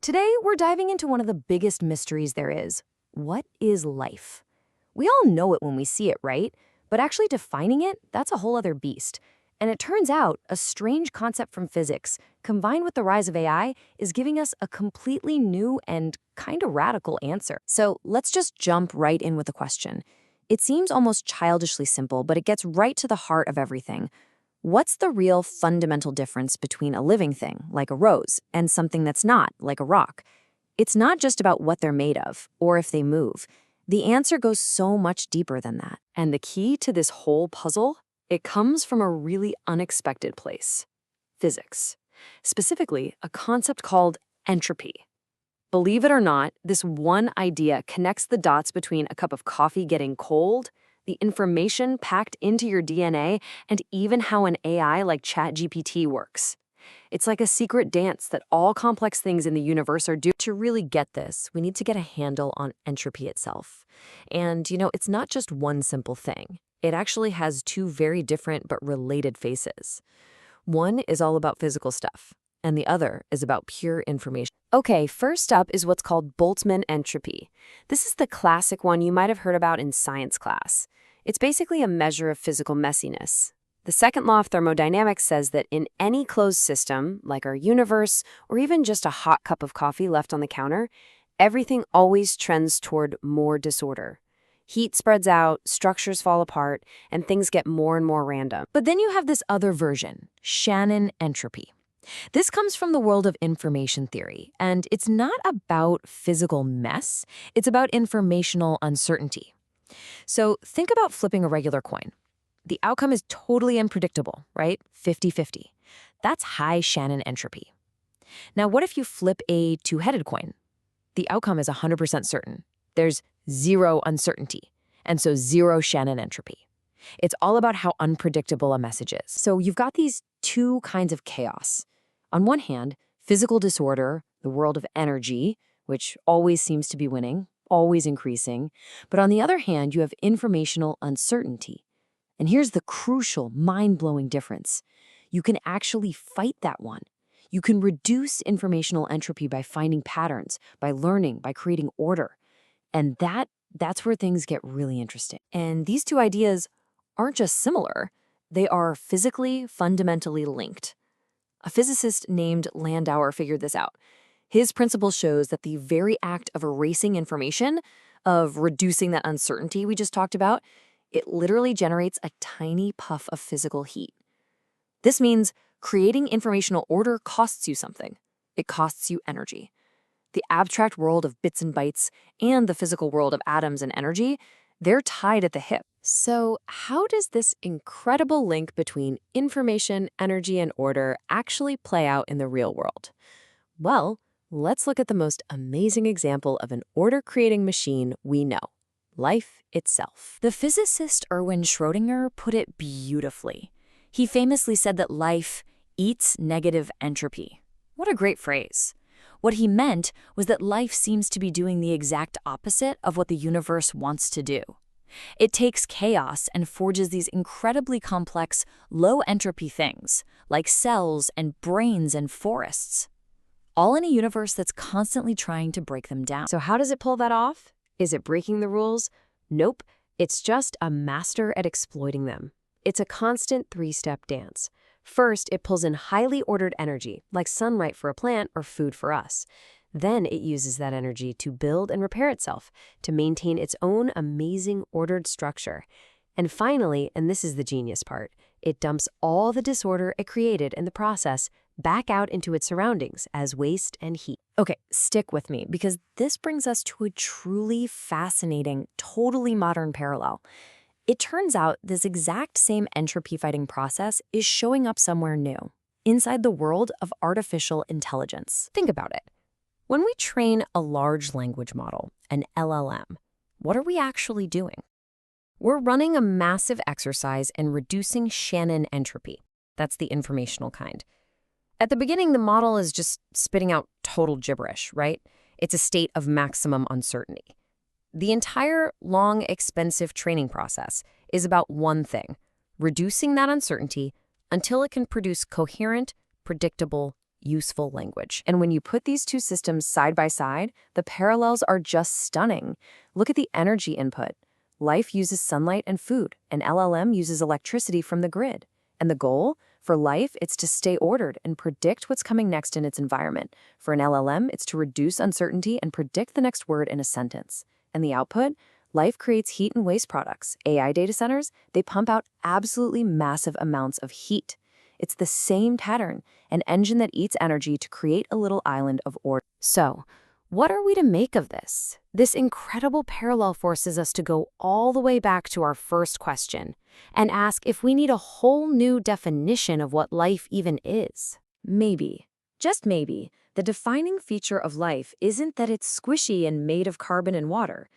Today, we're diving into one of the biggest mysteries there is. What is life? We all know it when we see it, right? But actually defining it, that's a whole other beast. And it turns out a strange concept from physics, combined with the rise of AI, is giving us a completely new and kind of radical answer. So let's just jump right in with the question. It seems almost childishly simple, but it gets right to the heart of everything. What's the real fundamental difference between a living thing, like a rose, and something that's not, like a rock? It's not just about what they're made of, or if they move. The answer goes so much deeper than that. And the key to this whole puzzle? It comes from a really unexpected place. Physics. Specifically, a concept called entropy. Believe it or not, this one idea connects the dots between a cup of coffee getting cold, the information packed into your DNA, and even how an AI like ChatGPT works. It's like a secret dance that all complex things in the universe are due. To really get this, we need to get a handle on entropy itself. And, it's not just one simple thing. It actually has two very different but related faces. One is all about physical stuff, and the other is about pure information. Okay, first up is what's called Boltzmann entropy. This is the classic one you might have heard about in science class. It's basically a measure of physical messiness. The second law of thermodynamics says that in any closed system, like our universe, or even just a hot cup of coffee left on the counter, everything always trends toward more disorder. Heat spreads out, structures fall apart, and things get more and more random. But then you have this other version, Shannon entropy. This comes from the world of information theory, and it's not about physical mess, it's about informational uncertainty. So think about flipping a regular coin. The outcome is totally unpredictable, right? 50-50. That's high Shannon entropy. Now, what if you flip a two-headed coin? The outcome is 100% certain. There's zero uncertainty, and so zero Shannon entropy. It's all about how unpredictable a message is. So you've got these two kinds of chaos. On one hand, physical disorder, the world of energy, which always seems to be winning, always increasing. But on the other hand, you have informational uncertainty. And here's the crucial, mind-blowing difference. You can actually fight that one. You can reduce informational entropy by finding patterns, by learning, by creating order. And that's where things get really interesting. And these two ideas aren't just similar, they are physically, fundamentally linked. A physicist named Landauer figured this out. His principle shows that the very act of erasing information, of reducing that uncertainty we just talked about, it literally generates a tiny puff of physical heat. This means creating informational order costs you something. It costs you energy. The abstract world of bits and bytes and the physical world of atoms and energy, they're tied at the hip. So how does this incredible link between information, energy, and order actually play out in the real world? Well, let's look at the most amazing example of an order-creating machine we know. Life itself. The physicist Erwin Schrödinger put it beautifully. He famously said that life eats negative entropy. What a great phrase. What he meant was that life seems to be doing the exact opposite of what the universe wants to do. It takes chaos and forges these incredibly complex, low-entropy things, like cells and brains and forests, all in a universe that's constantly trying to break them down. So how does it pull that off? Is it breaking the rules? Nope. It's just a master at exploiting them. It's a constant three-step dance. First, it pulls in highly ordered energy, like sunlight for a plant or food for us. Then it uses that energy to build and repair itself, to maintain its own amazing ordered structure. And finally, and this is the genius part, it dumps all the disorder it created in the process back out into its surroundings as waste and heat. Okay, stick with me, because this brings us to a truly fascinating, totally modern parallel. It turns out this exact same entropy-fighting process is showing up somewhere new, inside the world of artificial intelligence. Think about it. When we train a large language model, an LLM, what are we actually doing? We're running a massive exercise in reducing Shannon entropy. That's the informational kind. At the beginning, the model is just spitting out total gibberish, right? It's a state of maximum uncertainty. The entire long, expensive training process is about one thing, reducing that uncertainty until it can produce coherent, predictable useful language. And when you put these two systems side by side, the parallels are just stunning. Look at the energy input. Life uses sunlight and food, and LLM uses electricity from the grid. And the goal? For life, it's to stay ordered and predict what's coming next in its environment. For an LLM, it's to reduce uncertainty and predict the next word in a sentence. And the output? Life creates heat and waste products. AI data centers, they pump out absolutely massive amounts of heat. It's the same pattern, an engine that eats energy to create a little island of order. So, what are we to make of this? This incredible parallel forces us to go all the way back to our first question and ask if we need a whole new definition of what life even is. Maybe, just maybe, the defining feature of life isn't that it's squishy and made of carbon and water.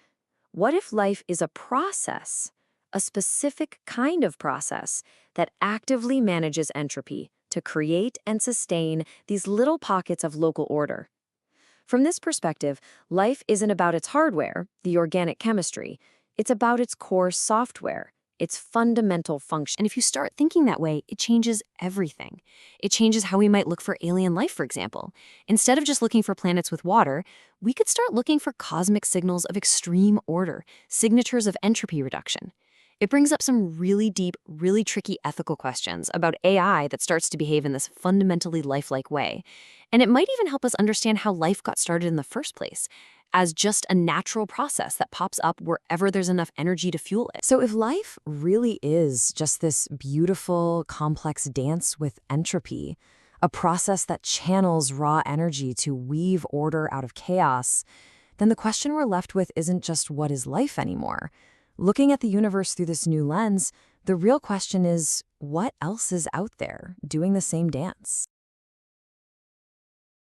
What if life is a process, a specific kind of process that actively manages entropy to create and sustain these little pockets of local order? From this perspective, life isn't about its hardware, the organic chemistry. It's about its core software, its fundamental function. And if you start thinking that way, it changes everything. It changes how we might look for alien life, for example. Instead of just looking for planets with water, we could start looking for cosmic signals of extreme order, signatures of entropy reduction. It brings up some really deep, really tricky ethical questions about AI that starts to behave in this fundamentally lifelike way. And it might even help us understand how life got started in the first place, as just a natural process that pops up wherever there's enough energy to fuel it. So if life really is just this beautiful, complex dance with entropy, a process that channels raw energy to weave order out of chaos, then the question we're left with isn't just what is life anymore. Looking at the universe through this new lens, the real question is, what else is out there doing the same dance?